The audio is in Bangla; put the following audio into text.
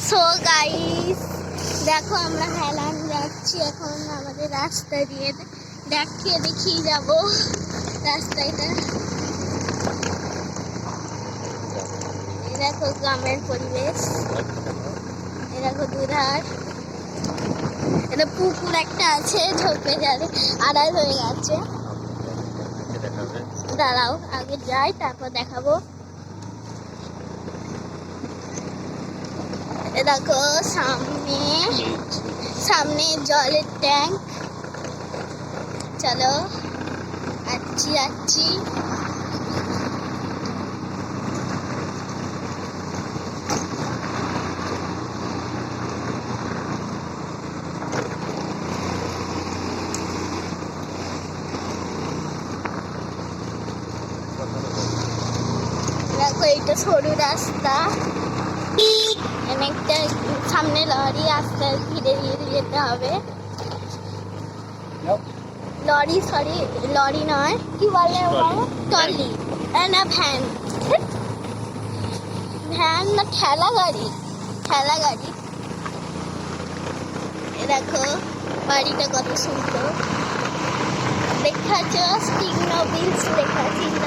সো গাইস, দেখো আমরা হেলান যাচ্ছি এখন আমাদের রাস্তা দিয়ে। দেখিয়ে যাব রাস্তাটা। দেখো গ্রামের পরিবেশ, দেখো দুধার। এটা পুকুর একটা আছে, ঝোপে গেলে আড়াই হয়ে গেছে। দাঁড়াও আগে যাই তারপর দেখাবো। দেখো সামনে জলের ট্যাঙ্ক। চলো যাচ্ছি। দেখো এটা সরু রাস্তা, অনেকটা সামনে লরি, আস্তে ধীরে ধীরে যেতে হবে। লরি নয়, কি বলে ট্রলি না ভ্যান না ঠেলা গাড়ি। দেখো বাড়িটা কত সুন্দর, লেখা আছে স্টিগনোবিলস লেখা ছিল।